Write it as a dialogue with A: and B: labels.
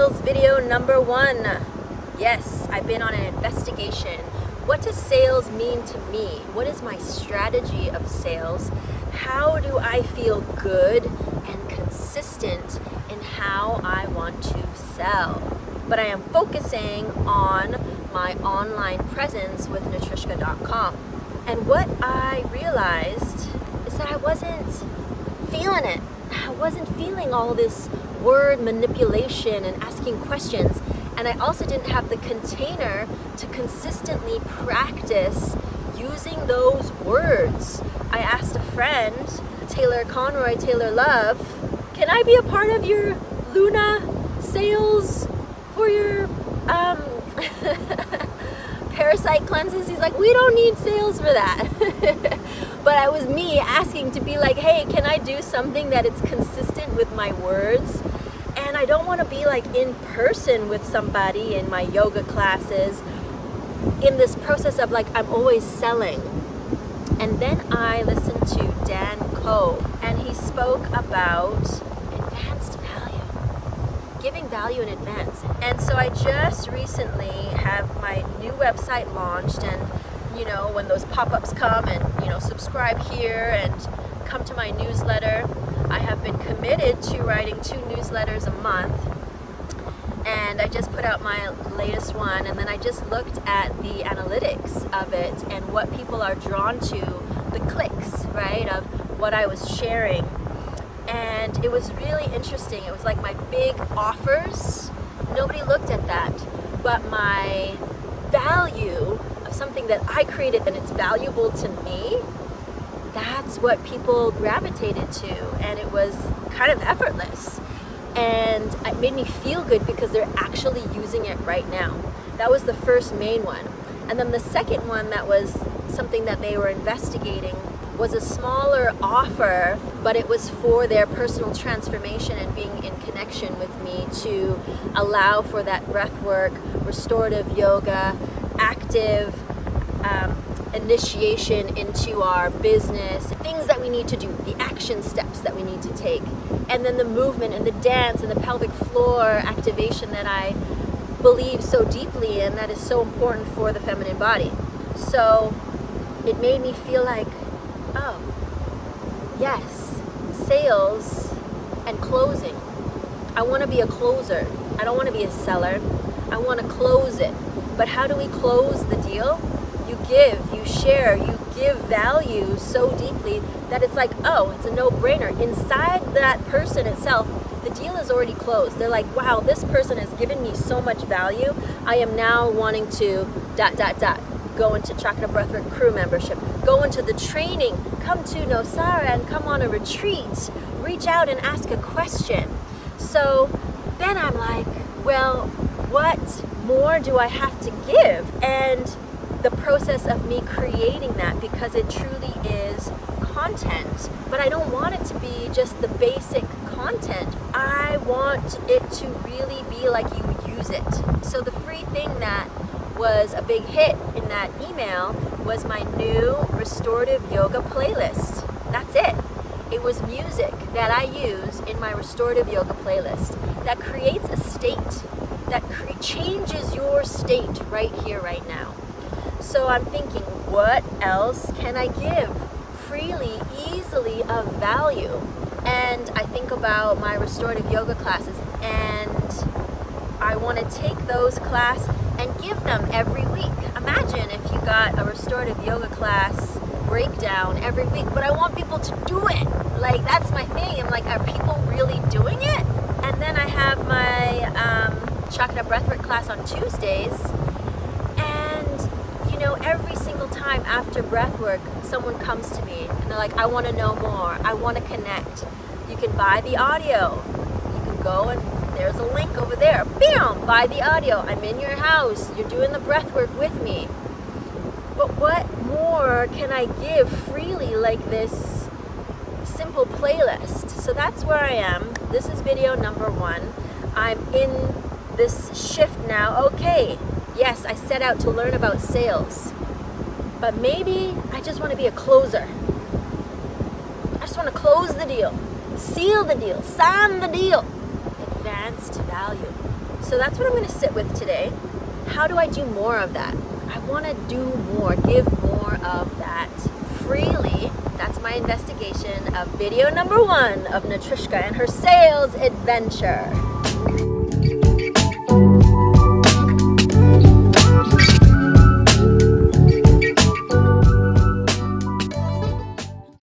A: sales video number 1. Yes, I've been on an investigation. What does sales mean to me? What is my strategy of sales? How do I feel good and consistent in how I want to sell? But I am focusing on my online presence with Natrishka.com. And what I realized is that I wasn't feeling it. I wasn't feeling all this word manipulation and asking questions. And I also didn't have the container to consistently practice using those words. I asked a friend, Taylor Love, can I be a part of your Luna sales for your parasite cleanses? He's like, we don't need sales for that. But it was me asking to be like, hey, can I do something that it's consistent with my words? And I don't want to be like in person with somebody in my yoga classes in this process of like, I'm always selling. And then I listened to Dan Coe, and he spoke about advanced value, giving value in advance. And so I just recently have my new website launched, and you know, when those pop-ups come and, you know, subscribe here and come to my newsletter, I have been committed to writing 2 newsletters a month. And I just put out my latest one, and then I just looked at the analytics of it and what people are drawn to, the clicks, right, of what I was sharing. And it was really interesting. It was like my big offers, nobody looked at that, but my value of something that I created and it's valuable to me, that's what people gravitated to, and it was kind of effortless. And it made me feel good because they're actually using it right now. That was the first main one. And then the second one that was something that they were investigating was a smaller offer, but it was for their personal transformation and being in connection with me to allow for that breathwork, restorative yoga, active initiation into our business, things that we need to do, the action steps that we need to take, and then the movement and the dance and the pelvic floor activation that I believe so deeply in, that is so important for the feminine body. So it made me feel like, oh, yes, sales and closing. I want to be a closer. I don't want to be a seller. I want to close it. But how do we close the deal? You give, you share, you give value so deeply that it's like, oh, it's a no-brainer. Inside that person itself, the deal is already closed. They're like, wow, this person has given me so much value. I am now wanting to ... go into Chakra Breathwork crew membership, go into the training, come to Nosara and come on a retreat, reach out and ask a question. So then I'm like, well, what more do I have to give? And the process of me creating that, because it truly is content, but I don't want it to be just the basic content. I want it to really be like you use it. So the free thing that was a big hit in that email was my new restorative yoga playlist. That's it. It was music that I use in my restorative yoga playlist that creates a state, that changes your state right here, right now. So I'm thinking, what else can I give freely, easily of value? And I think about my restorative yoga classes, and I want to take those classes and give them every week. Imagine if you got a restorative yoga class breakdown every week, but I want people to do it. Like, that's my thing. I'm like, are people really doing it? And then I have my Chakra Breathwork class on Tuesdays, and you know, every single time after breathwork, someone comes to me and they're like, I want to know more. I want to connect. You can buy the audio. You can go and there's a link over there. Bam! Buy the audio. I'm in your house. You're doing the breathwork with me. But what more can I give freely like this simple playlist? So that's where I am. This is video number 1. I'm in this shift now. Okay, yes, I set out to learn about sales, but maybe I just want to be a closer. I just want to close the deal, seal the deal, sign the deal. Advanced value. So that's what I'm going to sit with today. How do I do more of that? I want to do more, give more of that freely. That's my investigation of video number 1 of Natrishka and her sales adventure.